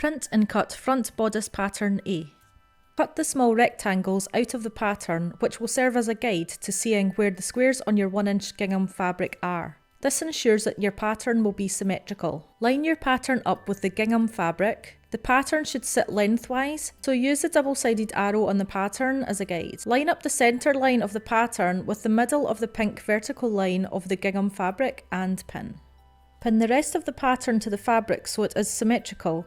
Print and cut front bodice pattern A. Cut the small rectangles out of the pattern, which will serve as a guide to seeing where the squares on your 1-inch gingham fabric are. This ensures that your pattern will be symmetrical. Line your pattern up with the gingham fabric. The pattern should sit lengthwise, so use the double-sided arrow on the pattern as a guide. Line up the centre line of the pattern with the middle of the pink vertical line of the gingham fabric and pin. Pin the rest of the pattern to the fabric so it is symmetrical.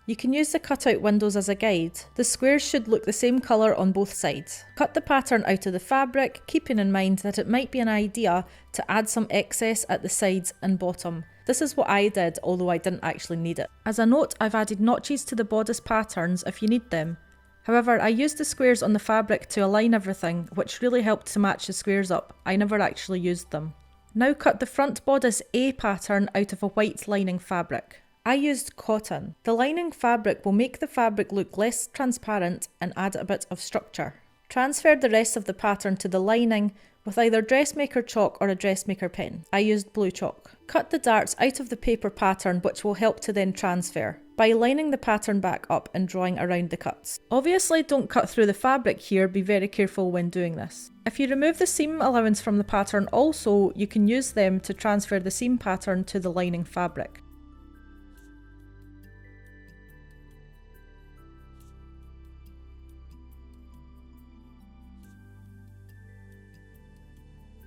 You can use the cutout windows as a guide. The squares should look the same colour on both sides. Cut the pattern out of the fabric, keeping in mind that it might be an idea to add some excess at the sides and bottom. This is what I did, although I didn't actually need it. As a note, I've added notches to the bodice patterns if you need them. However, I used the squares on the fabric to align everything, which really helped to match the squares up. I never actually used them. Now cut the front bodice A pattern out of a white lining fabric. I used cotton. The lining fabric will make the fabric look less transparent and add a bit of structure. Transfer the rest of the pattern to the lining with either dressmaker chalk or a dressmaker pen. I used blue chalk. Cut the darts out of the paper pattern, which will help to then transfer by lining the pattern back up and drawing around the cuts. Obviously don't cut through the fabric here, be very careful when doing this. If you remove the seam allowance from the pattern also, you can use them to transfer the seam pattern to the lining fabric.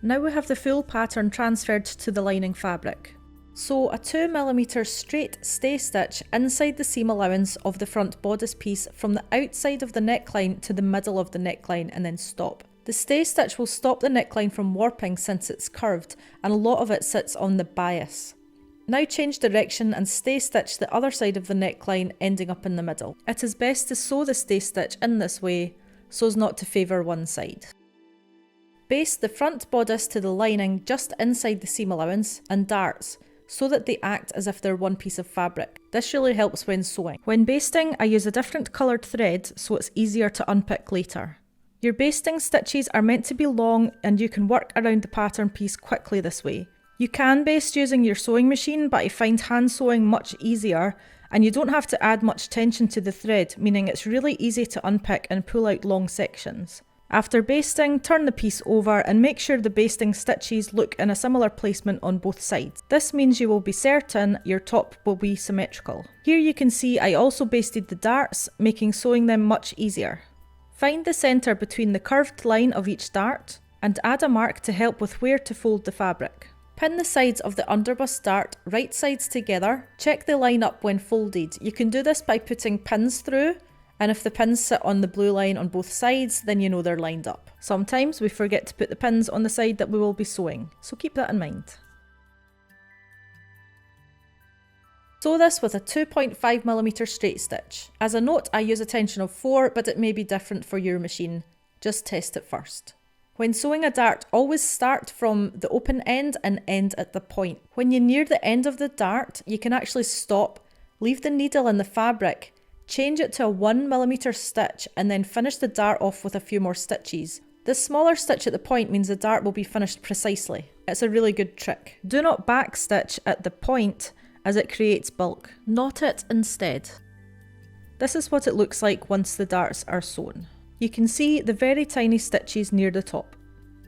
Now we have the full pattern transferred to the lining fabric. Sew a 2mm straight stay stitch inside the seam allowance of the front bodice piece from the outside of the neckline to the middle of the neckline and then stop. The stay stitch will stop the neckline from warping since it's curved and a lot of it sits on the bias. Now change direction and stay stitch the other side of the neckline ending up in the middle. It is best to sew the stay stitch in this way so as not to favour one side. Baste the front bodice to the lining just inside the seam allowance and darts so that they act as if they're one piece of fabric. This really helps when sewing. When basting, I use a different coloured thread so it's easier to unpick later. Your basting stitches are meant to be long and you can work around the pattern piece quickly this way. You can baste using your sewing machine, but I find hand sewing much easier and you don't have to add much tension to the thread, meaning it's really easy to unpick and pull out long sections. After basting, turn the piece over and make sure the basting stitches look in a similar placement on both sides. This means you will be certain your top will be symmetrical. Here you can see I also basted the darts, making sewing them much easier. Find the centre between the curved line of each dart and add a mark to help with where to fold the fabric. Pin the sides of the underbust dart right sides together. Check the line up when folded. You can do this by putting pins through, and if the pins sit on the blue line on both sides, then you know they're lined up. Sometimes we forget to put the pins on the side that we will be sewing, so keep that in mind. Sew this with a 2.5mm straight stitch. As a note, I use a tension of 4, but it may be different for your machine. Just test it first. When sewing a dart, always start from the open end and end at the point. When you near the end of the dart, you can actually stop, leave the needle in the fabric, change it to a 1mm stitch and then finish the dart off with a few more stitches. This smaller stitch at the point means the dart will be finished precisely. It's a really good trick. Do not back stitch at the point as it creates bulk. Knot it instead. This is what it looks like once the darts are sewn. You can see the very tiny stitches near the top.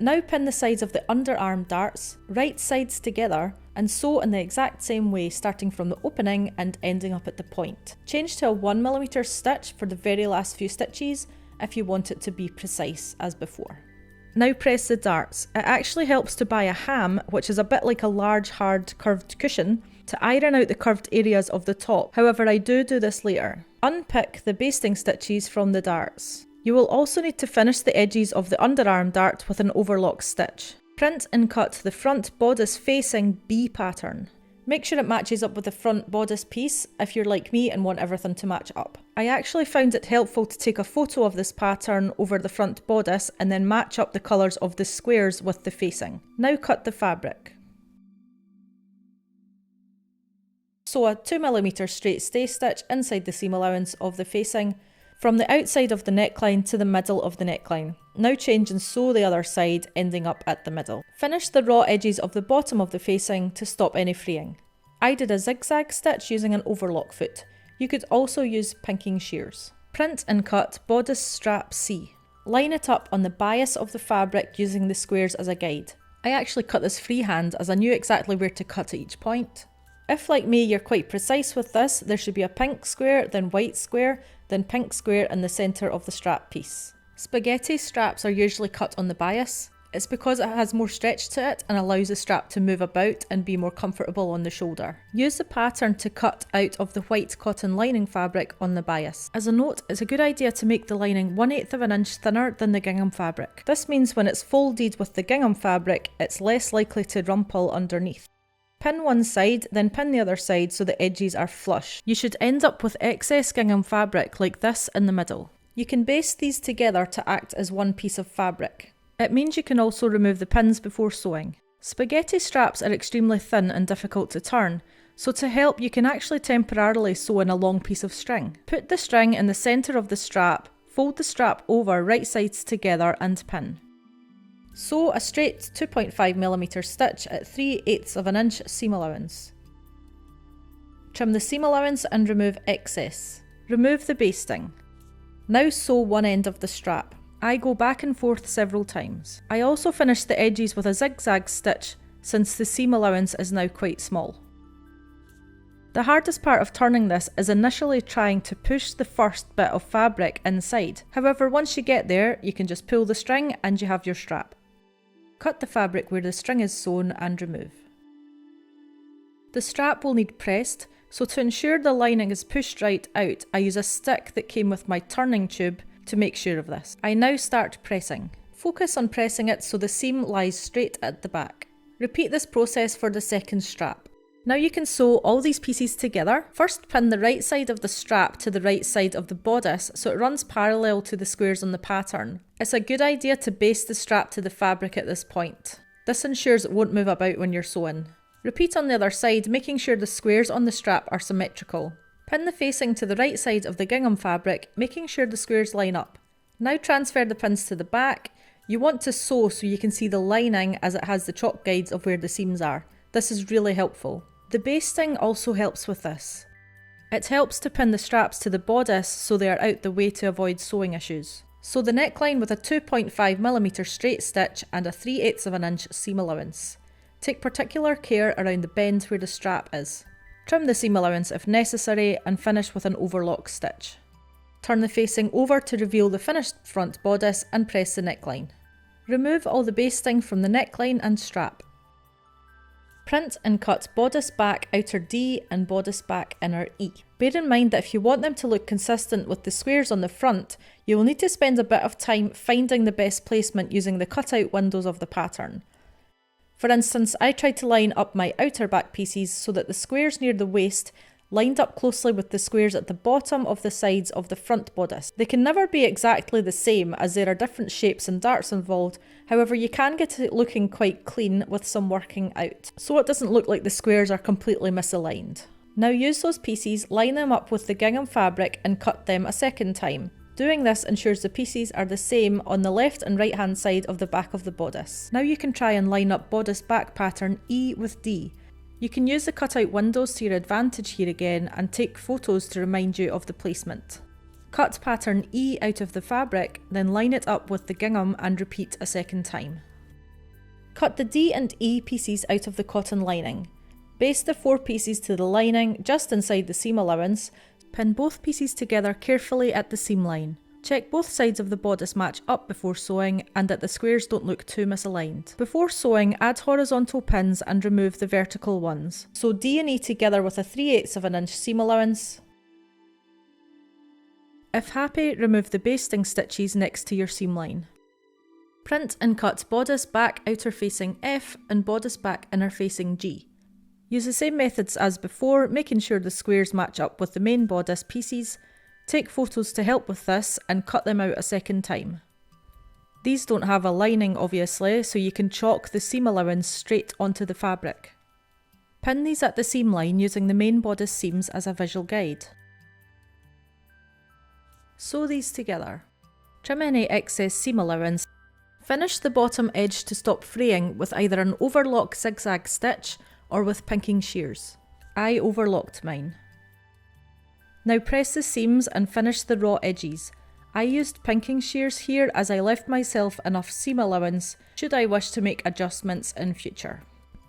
Now pin the sides of the underarm darts, right sides together, and sew in the exact same way, starting from the opening and ending up at the point. Change to a 1mm stitch for the very last few stitches if you want it to be precise as before. Now press the darts. It actually helps to buy a ham, which is a bit like a large hard curved cushion, to iron out the curved areas of the top. However, I do this later. Unpick the basting stitches from the darts. You will also need to finish the edges of the underarm dart with an overlock stitch. Print and cut the front bodice facing B pattern. Make sure it matches up with the front bodice piece if you're like me and want everything to match up. I actually found it helpful to take a photo of this pattern over the front bodice and then match up the colours of the squares with the facing. Now cut the fabric. Sew a 2mm straight stay stitch inside the seam allowance of the facing from the outside of the neckline to the middle of the neckline. Now change and sew the other side, ending up at the middle. Finish the raw edges of the bottom of the facing to stop any fraying. I did a zigzag stitch using an overlock foot. You could also use pinking shears. Print and cut bodice strap C. Line it up on the bias of the fabric using the squares as a guide. I actually cut this freehand as I knew exactly where to cut at each point. If, like me, you're quite precise with this, there should be a pink square, then white square, then pink square in the centre of the strap piece. Spaghetti straps are usually cut on the bias. It's because it has more stretch to it and allows the strap to move about and be more comfortable on the shoulder. Use the pattern to cut out of the white cotton lining fabric on the bias. As a note, it's a good idea to make the lining 1/8 of an inch thinner than the gingham fabric. This means when it's folded with the gingham fabric, it's less likely to rumple underneath. Pin one side, then pin the other side so the edges are flush. You should end up with excess gingham fabric like this in the middle. You can baste these together to act as one piece of fabric. It means you can also remove the pins before sewing. Spaghetti straps are extremely thin and difficult to turn, so to help you can actually temporarily sew in a long piece of string. Put the string in the centre of the strap, fold the strap over right sides together and pin. Sew a straight 2.5mm stitch at 3/8 of an inch seam allowance. Trim the seam allowance and remove excess. Remove the basting. Now sew one end of the strap. I go back and forth several times. I also finish the edges with a zigzag stitch since the seam allowance is now quite small. The hardest part of turning this is initially trying to push the first bit of fabric inside. However, once you get there, you can just pull the string and you have your strap. Cut the fabric where the string is sewn and remove. The strap will need pressed, so to ensure the lining is pushed right out, I use a stick that came with my turning tube to make sure of this. I now start pressing. Focus on pressing it so the seam lies straight at the back. Repeat this process for the second strap. Now you can sew all these pieces together. First, pin the right side of the strap to the right side of the bodice so it runs parallel to the squares on the pattern. It's a good idea to baste the strap to the fabric at this point. This ensures it won't move about when you're sewing. Repeat on the other side, making sure the squares on the strap are symmetrical. Pin the facing to the right side of the gingham fabric, making sure the squares line up. Now transfer the pins to the back. You want to sew so you can see the lining as it has the chalk guides of where the seams are. This is really helpful. The basting also helps with this. It helps to pin the straps to the bodice so they are out the way to avoid sewing issues. Sew the neckline with a 2.5mm straight stitch and a 3/8 of an inch seam allowance. Take particular care around the bend where the strap is. Trim the seam allowance if necessary and finish with an overlock stitch. Turn the facing over to reveal the finished front bodice and press the neckline. Remove all the basting from the neckline and strap. Print and cut bodice back outer D and bodice back inner E. Bear in mind that if you want them to look consistent with the squares on the front, you will need to spend a bit of time finding the best placement using the cutout windows of the pattern. For instance, I tried to line up my outer back pieces so that the squares near the waist lined up closely with the squares at the bottom of the sides of the front bodice. They can never be exactly the same as there are different shapes and darts involved, however you can get it looking quite clean with some working out, so it doesn't look like the squares are completely misaligned. Now use those pieces, line them up with the gingham fabric and cut them a second time. Doing this ensures the pieces are the same on the left and right hand side of the back of the bodice. Now you can try and line up bodice back pattern E with D. You can use the cutout windows to your advantage here again and take photos to remind you of the placement. Cut pattern E out of the fabric, then line it up with the gingham and repeat a second time. Cut the D and E pieces out of the cotton lining. Baste the 4 pieces to the lining just inside the seam allowance. Pin both pieces together carefully at the seam line. Check both sides of the bodice match up before sewing and that the squares don't look too misaligned. Before sewing, add horizontal pins and remove the vertical ones. Sew D and E together with a 3/8 of an inch seam allowance. If happy, remove the basting stitches next to your seam line. Print and cut bodice back outer facing F and bodice back inner facing G. Use the same methods as before, making sure the squares match up with the main bodice pieces. Take photos to help with this and cut them out a second time. These don't have a lining obviously, so you can chalk the seam allowance straight onto the fabric. Pin these at the seam line using the main bodice seams as a visual guide. Sew these together. Trim any excess seam allowance. Finish the bottom edge to stop fraying with either an overlock zigzag stitch or with pinking shears. I overlocked mine. Now press the seams and finish the raw edges. I used pinking shears here as I left myself enough seam allowance should I wish to make adjustments in future.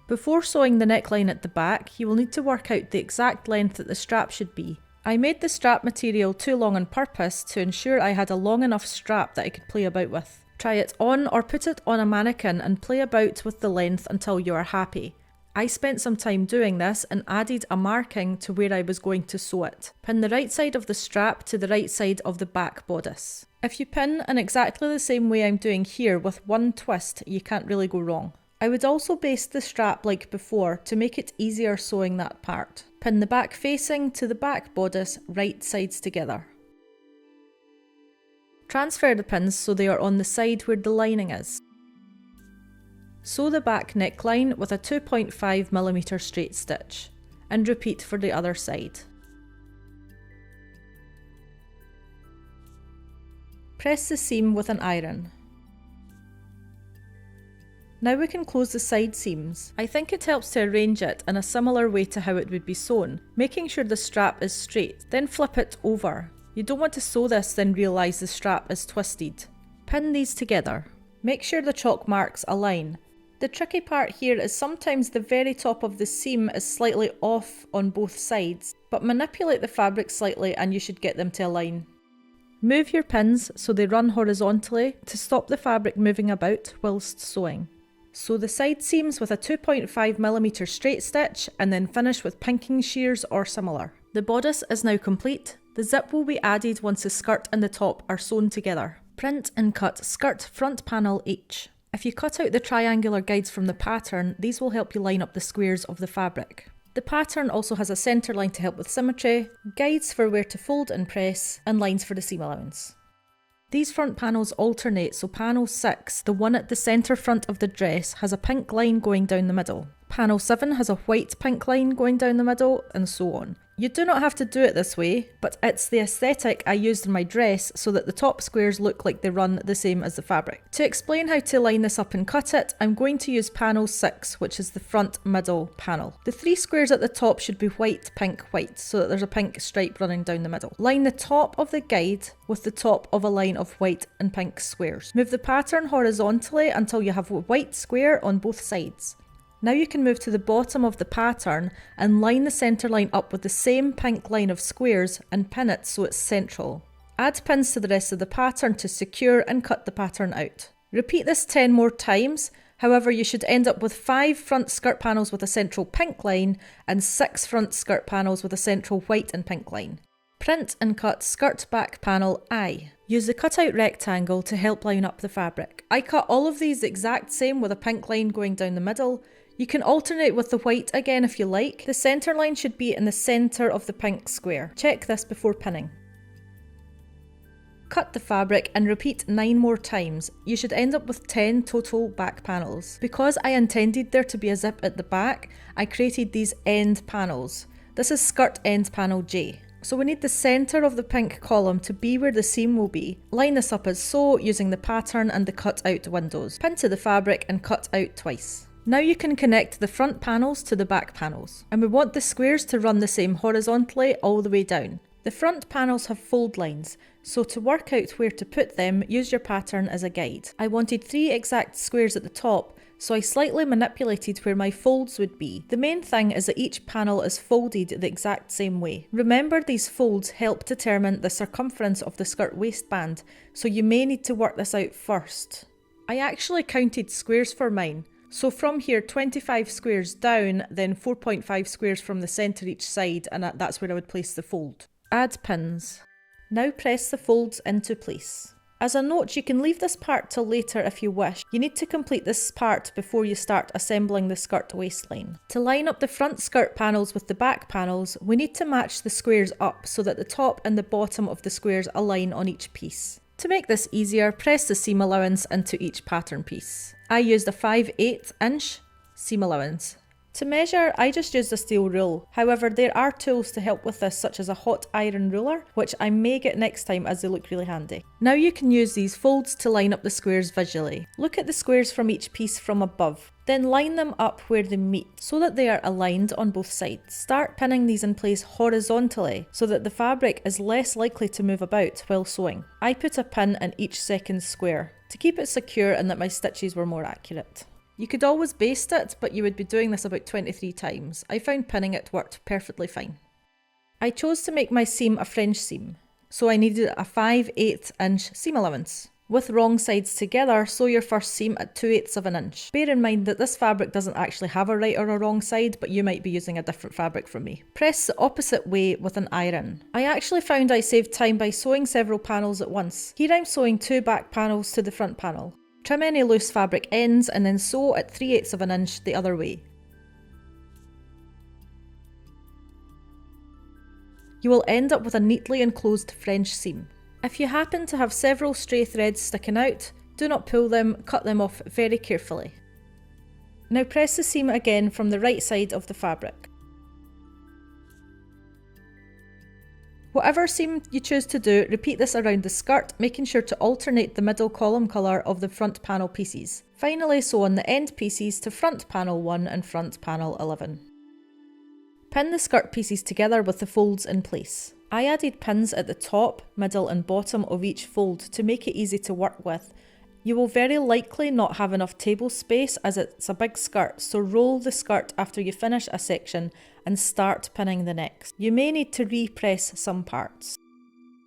Before sewing the neckline at the back, you will need to work out the exact length that the strap should be. I made the strap material too long on purpose to ensure I had a long enough strap that I could play about with. Try it on or put it on a mannequin and play about with the length until you are happy. I spent some time doing this and added a marking to where I was going to sew it. Pin the right side of the strap to the right side of the back bodice. If you pin in exactly the same way I'm doing here with one twist, you can't really go wrong. I would also baste the strap like before to make it easier sewing that part. Pin the back facing to the back bodice, right sides together. Transfer the pins so they are on the side where the lining is. Sew the back neckline with a 2.5mm straight stitch, and repeat for the other side. Press the seam with an iron. Now we can close the side seams. I think it helps to arrange it in a similar way to how it would be sewn, making sure the strap is straight, then flip it over. You don't want to sew this then realise the strap is twisted. Pin these together. Make sure the chalk marks align. The tricky part here is sometimes the very top of the seam is slightly off on both sides, but manipulate the fabric slightly and you should get them to align. Move your pins so they run horizontally to stop the fabric moving about whilst sewing. Sew the side seams with a 2.5mm straight stitch and then finish with pinking shears or similar. The bodice is now complete. The zip will be added once the skirt and the top are sewn together. Print and cut skirt front panel each. If you cut out the triangular guides from the pattern, these will help you line up the squares of the fabric. The pattern also has a centre line to help with symmetry, guides for where to fold and press, and lines for the seam allowance. These front panels alternate, so panel 6, the one at the centre front of the dress, has a pink line going down the middle. Panel 7 has a white pink line going down the middle, and so on. You do not have to do it this way, but it's the aesthetic I used in my dress so that the top squares look like they run the same as the fabric. To explain how to line this up and cut it, I'm going to use panel 6, which is the front middle panel. The 3 squares at the top should be white, pink, white, so that there's a pink stripe running down the middle. Line the top of the guide with the top of a line of white and pink squares. Move the pattern horizontally until you have a white square on both sides. Now you can move to the bottom of the pattern and line the centre line up with the same pink line of squares and pin it so it's central. Add pins to the rest of the pattern to secure and cut the pattern out. Repeat this 10 more times, however you should end up with 5 front skirt panels with a central pink line and 6 front skirt panels with a central white and pink line. Print and cut skirt back panel I. Use the cutout rectangle to help line up the fabric. I cut all of these the exact same with a pink line going down the middle. You can alternate with the white again if you like. The centre line should be in the centre of the pink square. Check this before pinning. Cut the fabric and repeat 9 more times. You should end up with 10 total back panels. Because I intended there to be a zip at the back, I created these end panels. This is skirt end panel J. So we need the centre of the pink column to be where the seam will be. Line this up as so, using the pattern and the cut out windows. Pin to the fabric and cut out twice. Now you can connect the front panels to the back panels, and we want the squares to run the same horizontally all the way down. The front panels have fold lines, so to work out where to put them, use your pattern as a guide. I wanted 3 exact squares at the top, so I slightly manipulated where my folds would be. The main thing is that each panel is folded the exact same way. Remember, these folds help determine the circumference of the skirt waistband, so you may need to work this out first. I actually counted squares for mine. So from here, 25 squares down, then 4.5 squares from the centre each side, and that's where I would place the fold. Add pins. Now press the folds into place. As a note, you can leave this part till later if you wish. You need to complete this part before you start assembling the skirt waistline. To line up the front skirt panels with the back panels, we need to match the squares up so that the top and the bottom of the squares align on each piece. To make this easier, press the seam allowance into each pattern piece. I used a 5/8 inch seam allowance. To measure, I just used a steel rule. However, there are tools to help with this, such as a hot iron ruler, which I may get next time as they look really handy. Now you can use these folds to line up the squares visually. Look at the squares from each piece from above. Then line them up where they meet so that they are aligned on both sides. Start pinning these in place horizontally so that the fabric is less likely to move about while sewing. I put a pin in each second square to keep it secure and that my stitches were more accurate. You could always baste it, but you would be doing this about 23 times. I found pinning it worked perfectly fine. I chose to make my seam a French seam, so I needed a 5/8 inch seam allowance. With wrong sides together, sew your first seam at 2/8 of an inch. Bear in mind that this fabric doesn't actually have a right or a wrong side, but you might be using a different fabric from me. Press the opposite way with an iron. I actually found I saved time by sewing several panels at once. Here I'm sewing 2 back panels to the front panel. Trim any loose fabric ends and then sew at 3/8 of an inch the other way. You will end up with a neatly enclosed French seam. If you happen to have several stray threads sticking out, do not pull them, cut them off very carefully. Now press the seam again from the right side of the fabric. Whatever seam you choose to do, repeat this around the skirt, making sure to alternate the middle column colour of the front panel pieces. Finally sew on the end pieces to front panel 1 and front panel 11. Pin the skirt pieces together with the folds in place. I added pins at the top, middle and bottom of each fold to make it easy to work with. You will very likely not have enough table space as it's a big skirt, so roll the skirt after you finish a section and start pinning the next. You may need to repress some parts.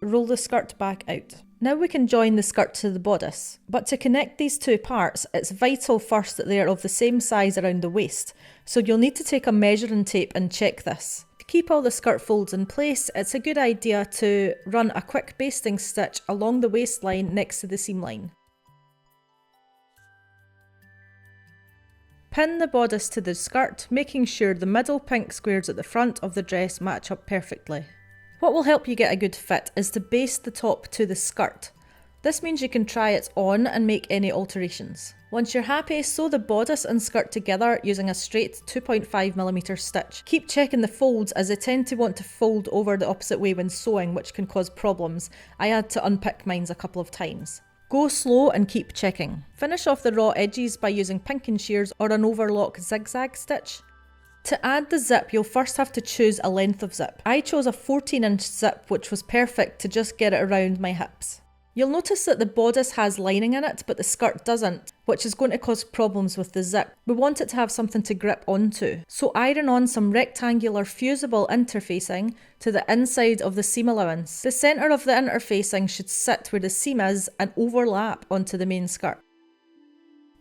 Roll the skirt back out. Now we can join the skirt to the bodice, but to connect these two parts, it's vital first that they are of the same size around the waist, so you'll need to take a measuring tape and check this. To keep all the skirt folds in place, it's a good idea to run a quick basting stitch along the waistline next to the seam line. Pin the bodice to the skirt, making sure the middle pink squares at the front of the dress match up perfectly. What will help you get a good fit is to baste the top to the skirt. This means you can try it on and make any alterations. Once you're happy, sew the bodice and skirt together using a straight 2.5mm stitch. Keep checking the folds as they tend to want to fold over the opposite way when sewing, which can cause problems. I had to unpick mine a couple of times. Go slow and keep checking. Finish off the raw edges by using pinking shears or an overlock zigzag stitch. To add the zip, you'll first have to choose a length of zip. I chose a 14-inch zip, which was perfect to just get it around my hips. You'll notice that the bodice has lining in it, but the skirt doesn't, which is going to cause problems with the zip. We want it to have something to grip onto. So iron on some rectangular fusible interfacing to the inside of the seam allowance. The centre of the interfacing should sit where the seam is and overlap onto the main skirt.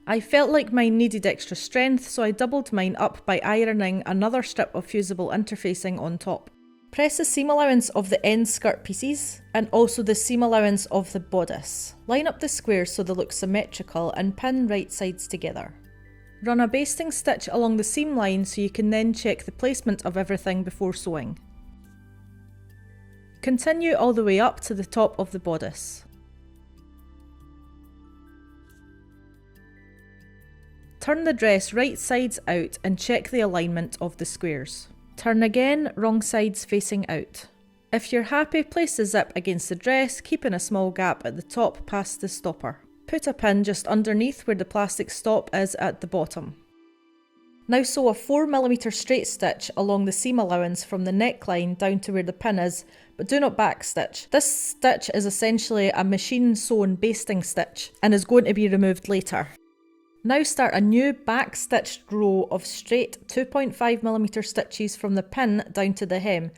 I felt like mine needed extra strength, so I doubled mine up by ironing another strip of fusible interfacing on top. Press the seam allowance of the end skirt pieces and also the seam allowance of the bodice. Line up the squares so they look symmetrical and pin right sides together. Run a basting stitch along the seam line so you can then check the placement of everything before sewing. Continue all the way up to the top of the bodice. Turn the dress right sides out and check the alignment of the squares. Turn again, wrong sides facing out. If you're happy, place the zip against the dress, keeping a small gap at the top past the stopper. Put a pin just underneath where the plastic stop is at the bottom. Now sew a 4mm straight stitch along the seam allowance from the neckline down to where the pin is, but do not backstitch. This stitch is essentially a machine sewn basting stitch and is going to be removed later. Now start a new back-stitched row of straight 2.5mm stitches from the pin down to the hem.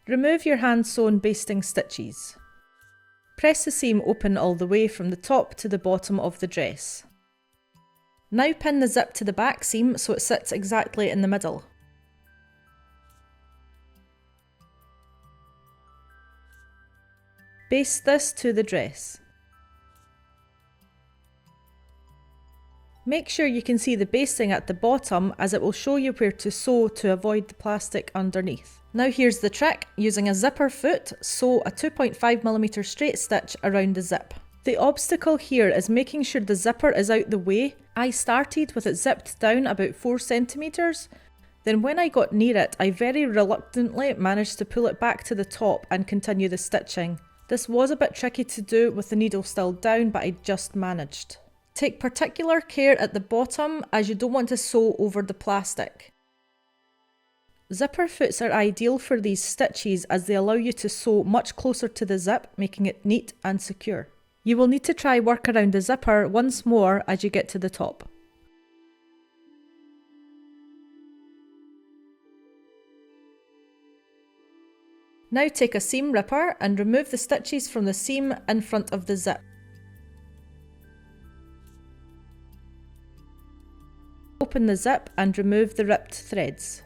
Remove your hand-sewn basting stitches. Press the seam open all the way from the top to the bottom of the dress. Now pin the zip to the back seam so it sits exactly in the middle. Baste this to the dress. Make sure you can see the basting at the bottom as it will show you where to sew to avoid the plastic underneath. Now here's the trick. Using a zipper foot, sew a 2.5mm straight stitch around the zip. The obstacle here is making sure the zipper is out the way. I started with it zipped down about 4 centimeters. Then when I got near it, I very reluctantly managed to pull it back to the top and continue the stitching. This was a bit tricky to do with the needle still down, but I just managed. Take particular care at the bottom as you don't want to sew over the plastic. Zipper foots are ideal for these stitches as they allow you to sew much closer to the zip, making it neat and secure. You will need to try work around the zipper once more as you get to the top. Now take a seam ripper and remove the stitches from the seam in front of the zip. Open the zip and remove the ripped threads.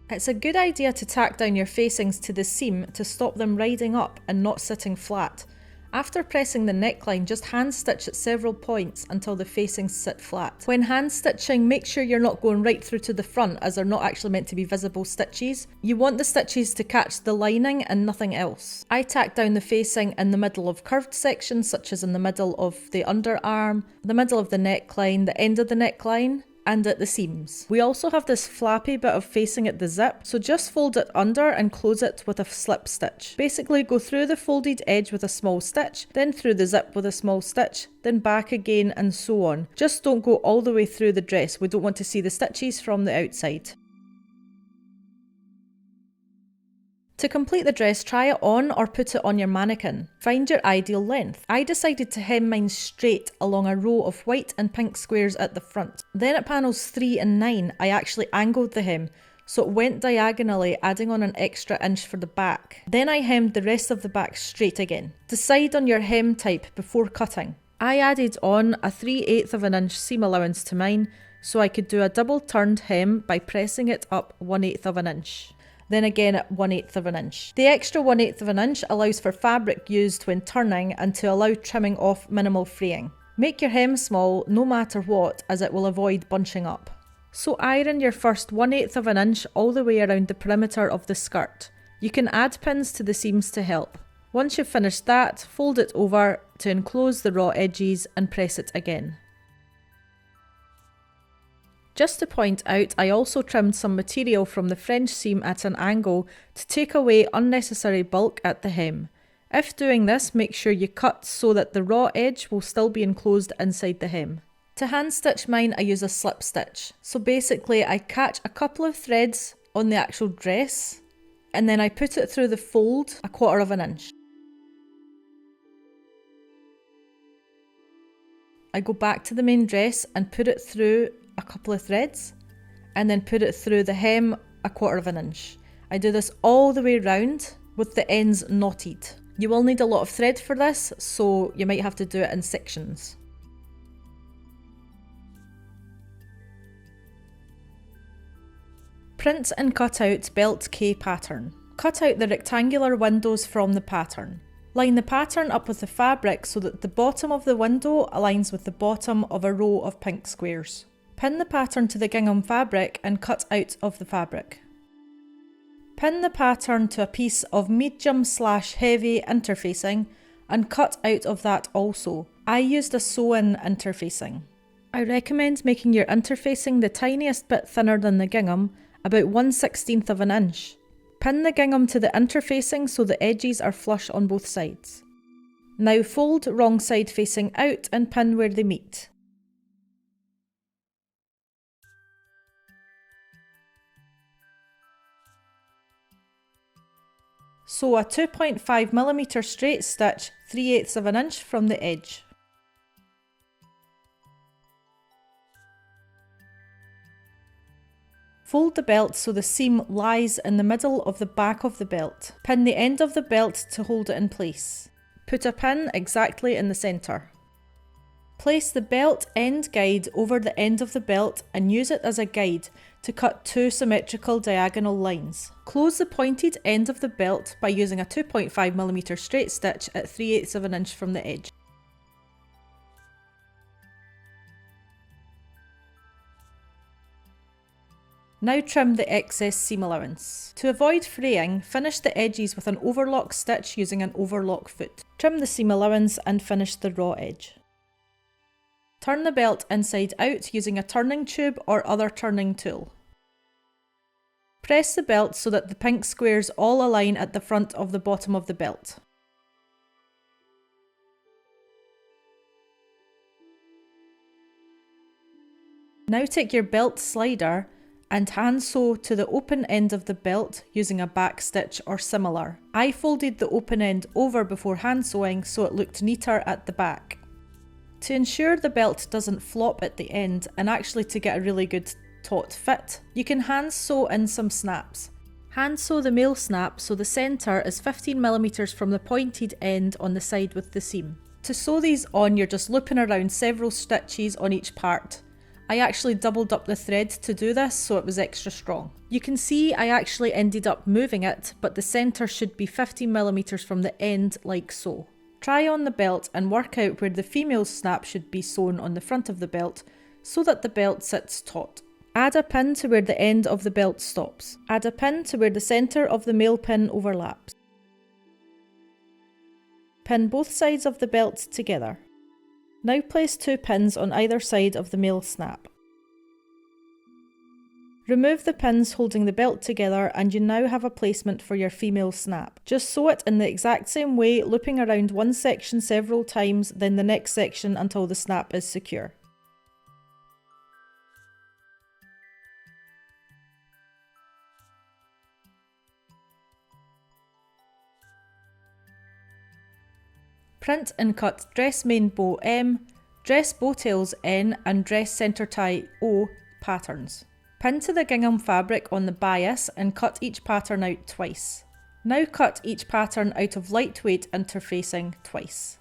It's a good idea to tack down your facings to the seam to stop them riding up and not sitting flat. After pressing the neckline, just hand stitch at several points until the facings sit flat. When hand stitching, make sure you're not going right through to the front as they're not actually meant to be visible stitches. You want the stitches to catch the lining and nothing else. I tack down the facing in the middle of curved sections such as in the middle of the underarm, the middle of the neckline, the end of the neckline, and at the seams. We also have this flappy bit of facing at the zip, so just fold it under and close it with a slip stitch. Basically go through the folded edge with a small stitch, then through the zip with a small stitch, then back again and so on. Just don't go all the way through the dress, we don't want to see the stitches from the outside. To complete the dress, try it on or put it on your mannequin. Find your ideal length. I decided to hem mine straight along a row of white and pink squares at the front. Then at panels 3 and 9, I actually angled the hem, so it went diagonally, adding on an extra inch for the back. Then I hemmed the rest of the back straight again. Decide on your hem type before cutting. I added on a 3/8 of an inch seam allowance to mine, so I could do a double turned hem by pressing it up 1/8 of an inch. Then again at 1/8 of an inch. The extra 1/8 of an inch allows for fabric used when turning and to allow trimming off minimal fraying. Make your hem small no matter what, as it will avoid bunching up. So iron your first 1/8 of an inch all the way around the perimeter of the skirt. You can add pins to the seams to help. Once you've finished that, fold it over to enclose the raw edges and press it again. Just to point out, I also trimmed some material from the French seam at an angle to take away unnecessary bulk at the hem. If doing this, make sure you cut so that the raw edge will still be enclosed inside the hem. To hand stitch mine, I use a slip stitch. So basically I catch a couple of threads on the actual dress and then I put it through the fold 1/4 of an inch. I go back to the main dress and put it through a couple of threads and then put it through the hem 1/4 of an inch. I do this all the way round with the ends knotted. You will need a lot of thread for this, so you might have to do it in sections. Print and cut out belt K pattern. Cut out the rectangular windows from the pattern. Line the pattern up with the fabric so that the bottom of the window aligns with the bottom of a row of pink squares. Pin the pattern to the gingham fabric and cut out of the fabric. Pin the pattern to a piece of medium/heavy interfacing and cut out of that also. I used a sew-in interfacing. I recommend making your interfacing the tiniest bit thinner than the gingham, about 1/16 of an inch. Pin the gingham to the interfacing so the edges are flush on both sides. Now fold wrong side facing out and pin where they meet. Sew a 2.5mm straight stitch 3/8 of an inch from the edge. Fold the belt so the seam lies in the middle of the back of the belt. Pin the end of the belt to hold it in place. Put a pin exactly in the centre. Place the belt end guide over the end of the belt and use it as a guide to cut 2 symmetrical diagonal lines. Close the pointed end of the belt by using a 2.5mm straight stitch at 3/8 of an inch from the edge. Now trim the excess seam allowance. To avoid fraying, finish the edges with an overlock stitch using an overlock foot. Trim the seam allowance and finish the raw edge. Turn the belt inside out using a turning tube or other turning tool. Press the belt so that the pink squares all align at the front of the bottom of the belt. Now take your belt slider and hand sew to the open end of the belt using a back stitch or similar. I folded the open end over before hand sewing so it looked neater at the back. To ensure the belt doesn't flop at the end and actually to get a really good taut fit, you can hand sew in some snaps. Hand sew the male snap so the centre is 15mm from the pointed end on the side with the seam. To sew these on, you're just looping around several stitches on each part. I actually doubled up the thread to do this so it was extra strong. You can see I actually ended up moving it, but the centre should be 15mm from the end like so. Try on the belt and work out where the female snap should be sewn on the front of the belt so that the belt sits taut. Add a pin to where the end of the belt stops. Add a pin to where the centre of the male pin overlaps. Pin both sides of the belt together. Now place 2 pins on either side of the male snap. Remove the pins holding the belt together and you now have a placement for your female snap. Just sew it in the exact same way, looping around one section several times, then the next section until the snap is secure. Print and cut dress main bow M, dress bow tails N and dress centre tie O patterns. Pin to the gingham fabric on the bias and cut each pattern out twice. Now cut each pattern out of lightweight interfacing twice.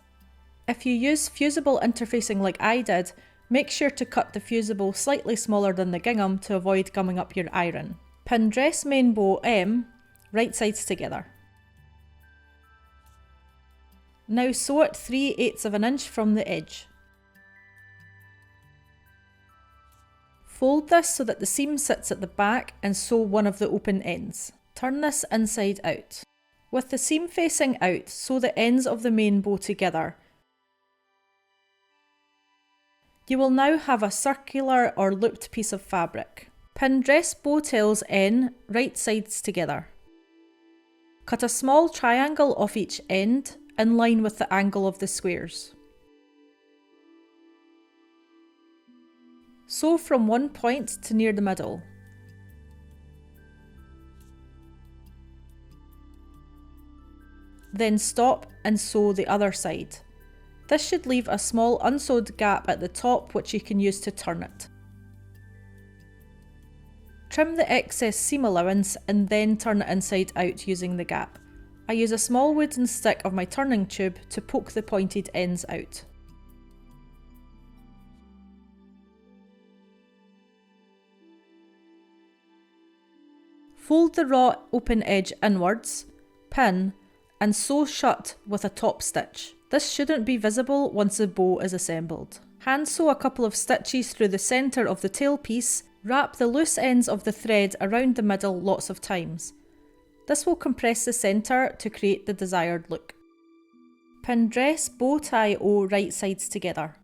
If you use fusible interfacing like I did, make sure to cut the fusible slightly smaller than the gingham to avoid gumming up your iron. Pin dress main bow M, right sides together. Now sew it 3/8 of an inch from the edge. Fold this so that the seam sits at the back and sew one of the open ends. Turn this inside out. With the seam facing out, sew the ends of the main bow together. You will now have a circular or looped piece of fabric. Pin dress bow tails N, right sides together. Cut a small triangle off each end, in line with the angle of the squares. Sew from one point to near the middle. Then stop and sew the other side. This should leave a small unsewed gap at the top which you can use to turn it. Trim the excess seam allowance and then turn it inside out using the gap. I use a small wooden stick of my turning tube to poke the pointed ends out. Fold the raw open edge inwards, pin, and sew shut with a top stitch. This shouldn't be visible once the bow is assembled. Hand sew a couple of stitches through the centre of the tail piece, wrap the loose ends of the thread around the middle lots of times. This will compress the centre to create the desired look. Pin dress bow tie O right sides together.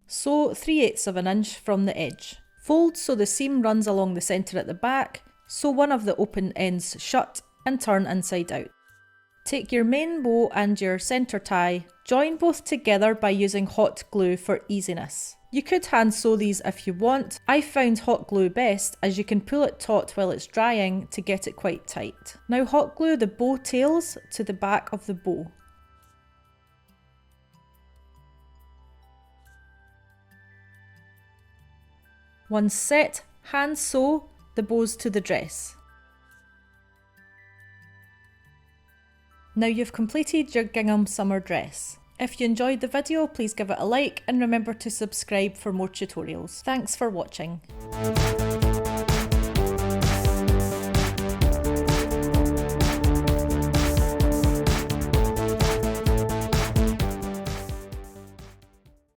Sew 3/8 of an inch from the edge. Fold so the seam runs along the centre at the back, sew one of the open ends shut and turn inside out. Take your main bow and your centre tie, join both together by using hot glue for easiness. You could hand sew these if you want. I found hot glue best as you can pull it taut while it's drying to get it quite tight. Now hot glue the bow tails to the back of the bow. Once set, hand sew the bows to the dress. Now you've completed your gingham summer dress. If you enjoyed the video, please give it a like and remember to subscribe for more tutorials. Thanks for watching.